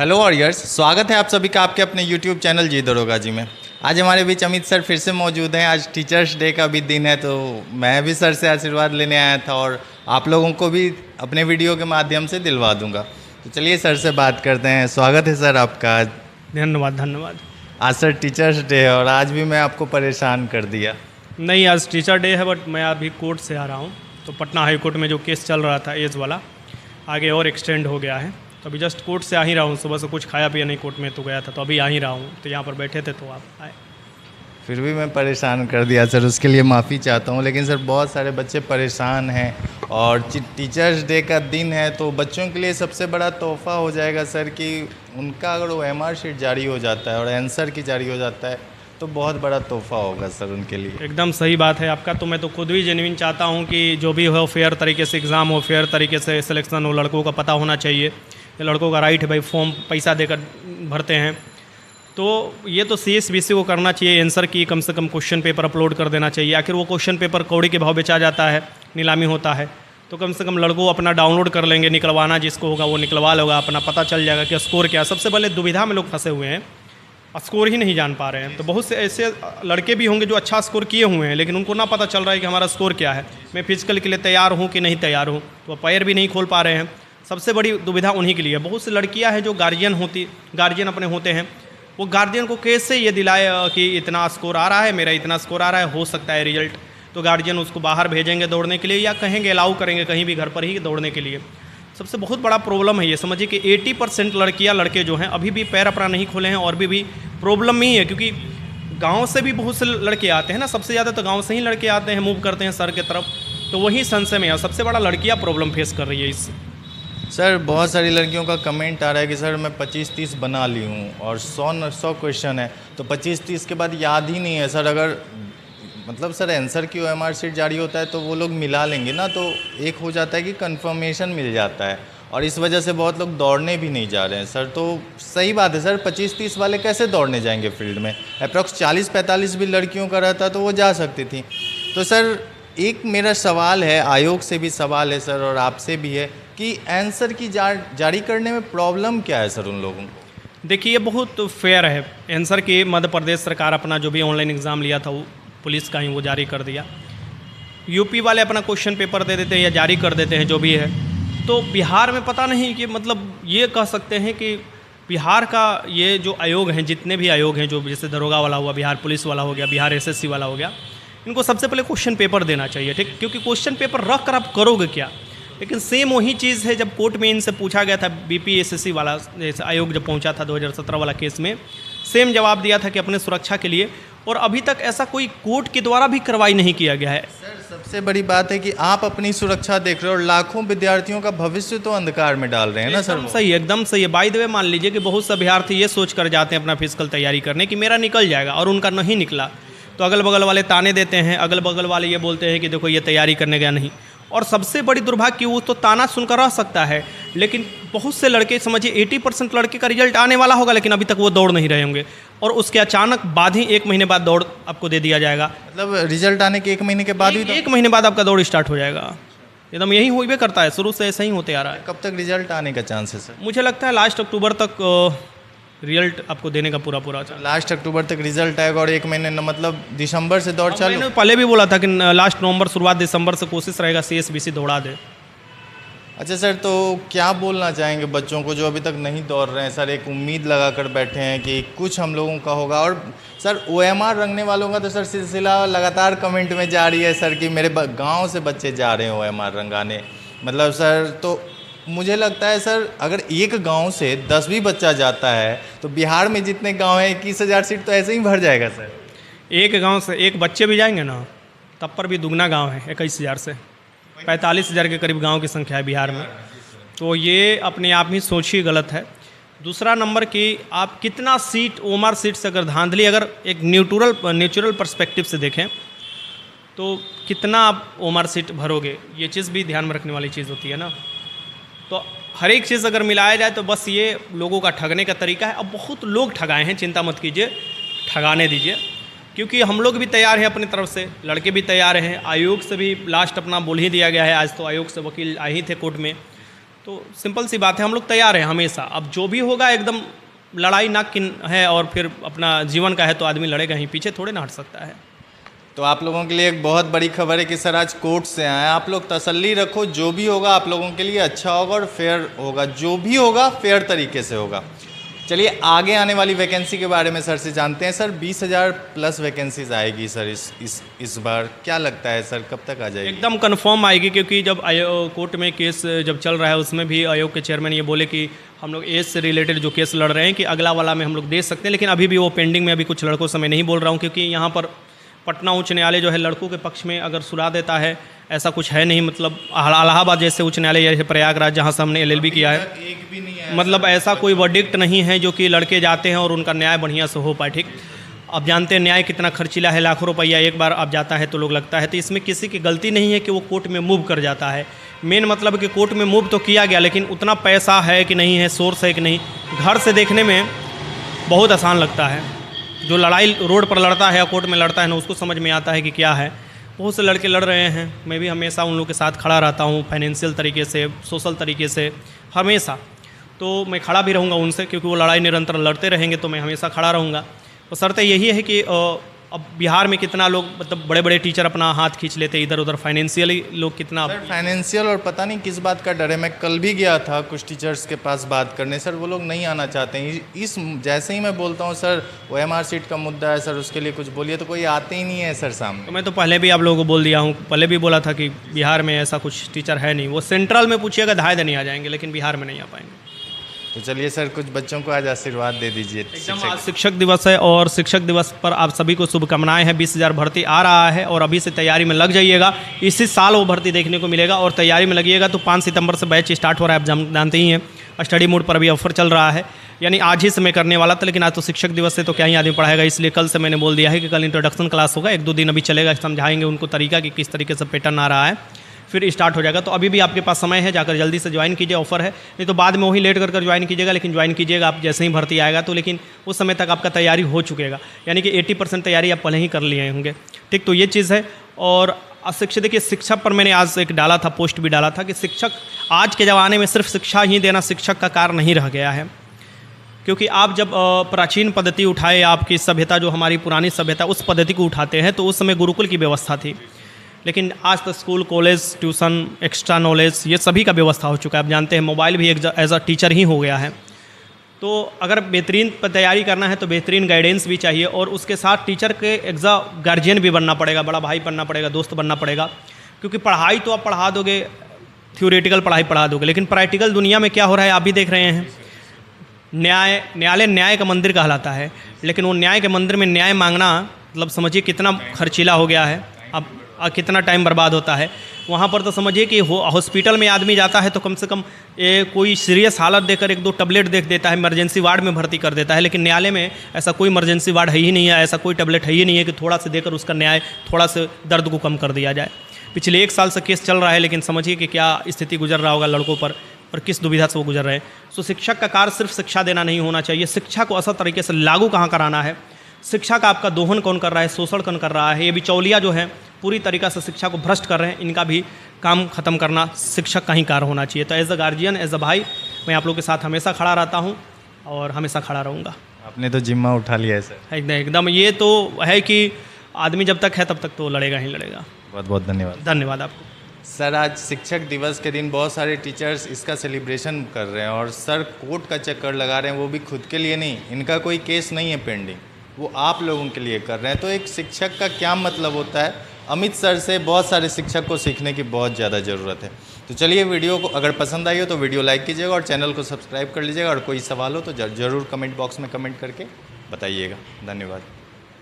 Hello warriors, स्वागत है आप सभी का आपके अपने यूट्यूब चैनल जी दरोगा जी में। आज हमारे बीच अमित सर फिर से मौजूद हैं। आज टीचर्स डे का भी दिन है, तो मैं भी सर से आशीर्वाद लेने आया था और आप लोगों को भी अपने वीडियो के माध्यम से दिलवा दूंगा। तो चलिए सर से बात करते हैं। स्वागत है सर आपका। आज धन्यवाद। आज सर टीचर्स डे है और आज भी मैं आपको परेशान कर दिया। नहीं, आज टीचर डे है, बट मैं अभी कोर्ट से आ रहा हूँ। तो पटना हाई कोर्ट में जो केस चल रहा था एज वाला, आगे और एक्सटेंड हो गया है। तो अभी जस्ट कोर्ट से आ ही रहा हूँ। सुबह से कुछ खाया पिया नहीं कोर्ट में, तो गया था, तो अभी आ ही रहा हूँ। तो यहाँ पर बैठे थे तो आप आए। फिर भी मैं परेशान कर दिया सर, उसके लिए माफ़ी चाहता हूँ। लेकिन सर बहुत सारे बच्चे परेशान हैं और टीचर्स डे का दिन है, तो बच्चों के लिए सबसे बड़ा तोहफ़ा हो जाएगा सर कि उनका अगर OMR शीट जारी हो जाता है और आंसर की जारी हो जाता है तो बहुत बड़ा तोहफ़ा होगा सर उनके लिए। एकदम सही बात है आपका। तो मैं तो खुद भी जेन्युइन चाहता हूँ कि जो भी हो फेयर तरीके से एग्ज़ाम हो, फेयर तरीके से सिलेक्शन हो। लड़कों का पता होना चाहिए, ये लड़कों का राइट है भाई, फॉर्म पैसा देकर भरते हैं। तो ये तो CSBC को करना चाहिए, आंसर की कम से कम क्वेश्चन पेपर अपलोड कर देना चाहिए। आखिर वो क्वेश्चन पेपर कौड़ी के भाव बेचा जाता है, नीलामी होता है, तो कम से कम लड़कों अपना डाउनलोड कर लेंगे। निकलवाना जिसको होगा वो निकलवा लेगा, अपना पता चल जाएगा कि स्कोर क्या। सबसे पहले दुविधा में लोग फंसे हुए हैं, स्कोर ही नहीं जान पा रहे हैं। तो बहुत से ऐसे लड़के भी होंगे जो अच्छा स्कोर किए हुए हैं, लेकिन उनको ना पता चल रहा है कि हमारा स्कोर क्या है, मैं फिजिकल के लिए तैयार हूँ कि नहीं तैयार हूँ। तो पैर भी नहीं खोल पा रहे हैं। सबसे बड़ी दुविधा उन्हीं के लिए। बहुत सी लड़कियां हैं जो गार्जियन अपने होते हैं, वो गार्जियन को कैसे ये दिलाए कि इतना स्कोर आ रहा है, मेरा इतना स्कोर आ रहा है, हो सकता है रिजल्ट। तो गार्जियन उसको बाहर भेजेंगे दौड़ने के लिए, या कहेंगे अलाउ करेंगे कहीं भी घर पर ही दौड़ने के लिए। सबसे बहुत बड़ा प्रॉब्लम है ये। समझिए कि 80% लड़कियां लड़के जो हैं अभी भी पैर अपना नहीं खोले हैं, और भी प्रॉब्लम ही है। क्योंकि गांव से भी बहुत से लड़के आते हैं ना, सबसे ज़्यादा तो गांव से ही लड़के आते हैं, मूव करते हैं सर के तरफ। तो वही संशय में है, सबसे बड़ा लड़कियां प्रॉब्लम फेस कर रही है इससे। सर बहुत सारी लड़कियों का कमेंट आ रहा है कि सर मैं 25-30 बना ली हूँ और 100 क्वेश्चन है, तो 25-30 के बाद याद ही नहीं है सर। अगर मतलब सर आंसर की OMR शीट जारी होता है तो वो लोग मिला लेंगे ना, तो एक हो जाता है कि कंफर्मेशन मिल जाता है, और इस वजह से बहुत लोग दौड़ने भी नहीं जा रहे हैं सर। तो सही बात है सर, 25-30 वाले कैसे दौड़ने जाएंगे फील्ड में? अप्रॉक्स 40-45 भी लड़कियों का रहता तो वो जा सकती थी। तो सर एक मेरा सवाल है, आयोग से भी सवाल है सर और आपसे भी है, कि आंसर की जारी करने में प्रॉब्लम क्या है सर उन लोगों को? देखिए, ये बहुत फेयर है। आंसर की मध्य प्रदेश सरकार अपना जो भी ऑनलाइन एग्ज़ाम लिया था वो पुलिस का ही वो जारी कर दिया। यूपी वाले अपना क्वेश्चन पेपर दे देते हैं या जारी कर देते हैं, जो भी है। तो बिहार में पता नहीं कि मतलब ये कह सकते हैं कि बिहार का ये जो आयोग हैं, जितने भी आयोग हैं, जो जैसे दरोगा वाला हुआ, बिहार पुलिस वाला हो गया, बिहार SSC वाला हो गया, इनको सबसे पहले क्वेश्चन पेपर देना चाहिए, ठीक। क्योंकि क्वेश्चन पेपर रख कर आप करोगे क्या? लेकिन सेम वही चीज़ है जब कोर्ट में इनसे पूछा गया था, BPSSC वाला आयोग जब पहुंचा था 2017 वाला केस में, सेम जवाब दिया था कि अपने सुरक्षा के लिए। और अभी तक ऐसा कोई कोर्ट के द्वारा भी कार्रवाई नहीं किया गया है। सर सबसे बड़ी बात है कि आप अपनी सुरक्षा देख रहे हो और लाखों विद्यार्थियों का भविष्य तो अंधकार में डाल रहे हैं ना सर। सही, एकदम सही है। बाय द वे, मान लीजिए कि बहुत से अभ्यर्थी ये सोच कर जाते हैं अपना फिजिकल तैयारी करने कि मेरा निकल जाएगा, और उनका नहीं निकला, तो अगल बगल वाले ताने देते हैं, अगल बगल वाले ये बोलते हैं कि देखो ये तैयारी करने गया नहीं। और सबसे बड़ी दुर्भाग्य कि वो तो ताना सुनकर रह सकता है, लेकिन बहुत से लड़के, समझिए 80% लड़के का रिजल्ट आने वाला होगा, लेकिन अभी तक वो दौड़ नहीं रहे होंगे, और उसके अचानक बाद ही 1 महीने बाद दौड़ आपको दे दिया जाएगा। मतलब रिजल्ट आने के 1 महीने के बाद ही 1 महीने बाद आपका दौड़ स्टार्ट हो जाएगा। एकदम यही हो करता है, शुरू से ऐसा ही होते आ रहा है। कब तक रिजल्ट आने का चांस है सर? मुझे लगता है लास्ट अक्टूबर तक रिजल्ट आपको देने का पूरा लास्ट अक्टूबर तक रिजल्ट आएगा और 1 महीने मतलब दिसंबर से दौड़ चालू? मैंने पहले भी बोला था कि लास्ट नवंबर शुरुआत दिसंबर से कोशिश रहेगा CSBC दौड़ा दे। अच्छा सर, तो क्या बोलना चाहेंगे बच्चों को जो अभी तक नहीं दौड़ रहे हैं सर? एक उम्मीद लगा कर बैठे हैं कि कुछ हम लोगों का होगा, और सर OMR रंगने वालों का तो सर सिलसिला लगातार कमेंट में जारी है सर कि मेरे गांव से बच्चे जा रहे हैं OMR रंगाने। मतलब सर, तो मुझे लगता है सर अगर एक गांव से 10 भी बच्चा जाता है तो बिहार में जितने गांव हैं 21,000 सीट तो ऐसे ही भर जाएगा सर। एक गांव से एक बच्चे भी जाएंगे ना, तब पर भी दुगना गांव है। 21,000 से 45,000 के करीब गांव की संख्या है बिहार में। तो ये अपने आप ही सोचिए गलत है। दूसरा नंबर कि आप कितना सीट OMR सीट से अगर धांधली, अगर एक नेचुरल पर्सपेक्टिव से देखें तो कितना आप OMR सीट भरोगे, ये चीज़ भी ध्यान में रखने वाली चीज़ होती है ना। तो हर एक चीज़ अगर मिलाया जाए तो बस ये लोगों का ठगने का तरीका है। अब बहुत लोग ठगाए हैं, चिंता मत कीजिए, ठगाने दीजिए, क्योंकि हम लोग भी तैयार हैं अपनी तरफ से, लड़के भी तैयार हैं। आयोग से भी लास्ट अपना बोल ही दिया गया है। आज तो आयोग से वकील आए ही थे कोर्ट में, तो तो सिंपल सी बात है, हम लोग तैयार हैं हमेशा। अब जो भी होगा एकदम लड़ाई ना किन है और फिर अपना जीवन का है तो आदमी लड़ेगा ही, पीछे थोड़े ना हट सकता है। तो आप लोगों के लिए एक बहुत बड़ी खबर है कि सर आज कोर्ट से आए हैं। आप लोग तसल्ली रखो, जो भी होगा आप लोगों के लिए अच्छा होगा और फेयर होगा, जो भी होगा फेयर तरीके से होगा। चलिए आगे आने वाली वैकेंसी के बारे में सर से जानते हैं। सर 20,000 प्लस वैकेंसीज आएगी सर इस बार, क्या लगता है सर कब तक आ जाएगी? एकदम कंफर्म आएगी, क्योंकि जब कोर्ट में केस जब चल रहा है उसमें भी आयोग के चेयरमैन ये बोले कि हम लोग एज से रिलेटेड जो केस लड़ रहे हैं कि अगला वाला में हम लोग दे सकते हैं, लेकिन अभी भी वो पेंडिंग में, अभी कुछ लड़कों से मैं नहीं बोल रहा हूँ, क्योंकि यहाँ पर पटना उच्च न्यायालय जो है लड़कों के पक्ष में अगर सुरा देता है, ऐसा कुछ है नहीं। मतलब इलाहाबाद जैसे उच्च न्यायालय या प्रयागराज जहाँ से हमने LLB किया है, एक भी नहीं है, मतलब ऐसा कोई वर्डिक्ट नहीं है जो कि लड़के जाते हैं और उनका न्याय बढ़िया से हो पाए। ठीक, अब जानते हैं न्याय कितना खर्चीला है, लाखों रुपया एक बार अब जाता है तो लोग लगता है। तो इसमें किसी की गलती नहीं है कि वो कोर्ट में मूव कर जाता है। मेन मतलब कि कोर्ट में मूव तो किया गया, लेकिन उतना पैसा है कि नहीं है, सोर्स है कि नहीं, घर से देखने में बहुत आसान लगता है। जो लड़ाई रोड पर लड़ता है या कोर्ट में लड़ता है ना, उसको समझ में आता है कि क्या है। बहुत से लड़के लड़ रहे हैं, मैं भी हमेशा उन लोगों के साथ खड़ा रहता हूँ, फाइनेंशियल तरीके से, सोशल तरीके से, हमेशा। तो मैं खड़ा भी रहूँगा उनसे, क्योंकि वो लड़ाई निरंतर लड़ते रहेंगे तो मैं हमेशा खड़ा रहूँगा। तो शर्त यही है कि अब बिहार में कितना लोग, मतलब बड़े बड़े टीचर अपना हाथ खींच लेते इधर उधर, फाइनेंशियली लोग कितना फाइनेंशियल, और पता नहीं किस बात का डर है। मैं कल भी गया था कुछ टीचर्स के पास बात करने, सर वो लोग नहीं आना चाहते हैं। इस जैसे ही मैं बोलता हूँ सर OMR सीट का मुद्दा है सर, उसके लिए कुछ बोलिए, तो कोई आते ही नहीं है सर सामने। तो मैं तो पहले भी आप लोगों को बोल दिया हूँ, पहले भी बोला था कि बिहार में ऐसा कुछ टीचर है नहीं। वो सेंट्रल में पूछिएगा धाए नहीं आ जाएंगे, लेकिन बिहार में नहीं आ पाएंगे। तो चलिए सर कुछ बच्चों को आज आशीर्वाद दे दीजिए। एकदम आज शिक्षक दिवस है और शिक्षक दिवस पर आप सभी को शुभकामनाएं हैं। 20,000 भर्ती आ रहा है और अभी से तैयारी में लग जाइएगा। इसी साल वो भर्ती देखने को मिलेगा और तैयारी में लगिएगा। तो 5 सितंबर से बैच स्टार्ट हो रहा है, आप जानते ही हैं। स्टडी मोड पर अभी ऑफर चल रहा है, यानी आज ही से मैं करने वाला था, लेकिन आज तो शिक्षक दिवस से तो क्या ही आदमी पढ़ाएगा, इसलिए कल से मैंने बोल दिया है कि कल इंट्रोडक्शन क्लास होगा। 1-2 दिन अभी चलेगा, समझाएंगे उनको तरीका कि किस तरीके से पैटर्न आ रहा है, फिर स्टार्ट हो जाएगा। तो अभी भी आपके पास समय है, जाकर जल्दी से ज्वाइन कीजिए, ऑफर है। नहीं तो बाद में वही लेट कर ज्वाइन कीजिएगा, लेकिन ज्वाइन कीजिएगा आप जैसे ही भर्ती आएगा तो। लेकिन उस समय तक आपका तैयारी हो चुकेगा, यानी कि 80% तैयारी आप पहले ही कर लिए होंगे। ठीक, तो ये चीज़ है। और शिक्षक, देखिए शिक्षक पर मैंने आज एक डाला था, पोस्ट भी डाला था कि शिक्षक आज के ज़माने में सिर्फ शिक्षा ही देना शिक्षक का कार्य नहीं रह गया है। क्योंकि आप जब प्राचीन पद्धति उठाए, आपकी सभ्यता जो हमारी पुरानी सभ्यता, उस पद्धति को उठाते हैं तो उस समय गुरुकुल की व्यवस्था थी। लेकिन आज तक school, college, tuition, extra knowledge, ये सभी का व्यवस्था हो चुका है। आप जानते हैं मोबाइल भी एज अ टीचर ही हो गया है। तो अगर बेहतरीन तैयारी करना है तो बेहतरीन गाइडेंस भी चाहिए, और उसके साथ टीचर के एज अ गार्जियन भी बनना पड़ेगा, बड़ा भाई बनना पड़ेगा, दोस्त बनना पड़ेगा। क्योंकि पढ़ाई तो आप पढ़ा दोगे, थ्योरेटिकल पढ़ाई पढ़ा दोगे, लेकिन प्रैक्टिकल दुनिया में क्या हो रहा है आप भी देख रहे हैं। न्यायालय न्याय का मंदिर कहलाता है, लेकिन वो न्याय के मंदिर में न्याय मांगना, मतलब समझिए कितना खर्चीला हो गया है। अब कितना टाइम बर्बाद होता है वहाँ पर। तो समझिए कि हॉस्पिटल में आदमी जाता है तो कम से कम कोई सीरियस हालत देकर 1-2 टैबलेट देख देता है, इमरजेंसी वार्ड में भर्ती कर देता है। लेकिन न्यायालय में ऐसा कोई इमरजेंसी वार्ड है ही नहीं है, ऐसा कोई टैबलेट है ही नहीं है कि थोड़ा से देकर उसका न्याय, थोड़ा से दर्द को कम कर दिया जाए। पिछले 1 साल से केस चल रहा है, लेकिन समझिए कि क्या स्थिति गुजर रहा होगा लड़कों पर और किस दुविधा से वो गुजर रहे हैं। तो शिक्षक का कार्य सिर्फ शिक्षा देना नहीं होना चाहिए, शिक्षा को असल तरीके से लागू कहाँ कराना है, शिक्षा का आपका दोहन कौन कर रहा है, शोषण कौन कर रहा है। ये बिचौलिया जो है पूरी तरीक़ा से शिक्षा को भ्रष्ट कर रहे हैं, इनका भी काम खत्म करना शिक्षक का ही कार्य होना चाहिए। तो as a guardian, as a भाई, मैं आप लोग के साथ हमेशा खड़ा रहता हूँ और हमेशा खड़ा रहूँगा। आपने तो जिम्मा उठा लिया है सर। एकदम ये तो है कि आदमी जब तक है तब तक तो लड़ेगा ही लड़ेगा। बहुत बहुत धन्यवाद। धन्यवाद आपको। सर आज शिक्षक दिवस के दिन बहुत सारे टीचर्स इसका सेलिब्रेशन कर रहे हैं, और सर कोर्ट का चक्कर लगा रहे हैं, वो भी खुद के लिए नहीं, इनका कोई केस नहीं है पेंडिंग, वो आप लोगों के लिए कर रहे हैं। तो एक शिक्षक का क्या मतलब होता है, अमित सर से बहुत सारे शिक्षक को सीखने की बहुत ज़्यादा ज़रूरत है। तो चलिए वीडियो को अगर पसंद आई हो तो वीडियो लाइक कीजिएगा और चैनल को सब्सक्राइब कर लीजिएगा, और कोई सवाल हो तो ज़रूर कमेंट बॉक्स में कमेंट करके बताइएगा। धन्यवाद।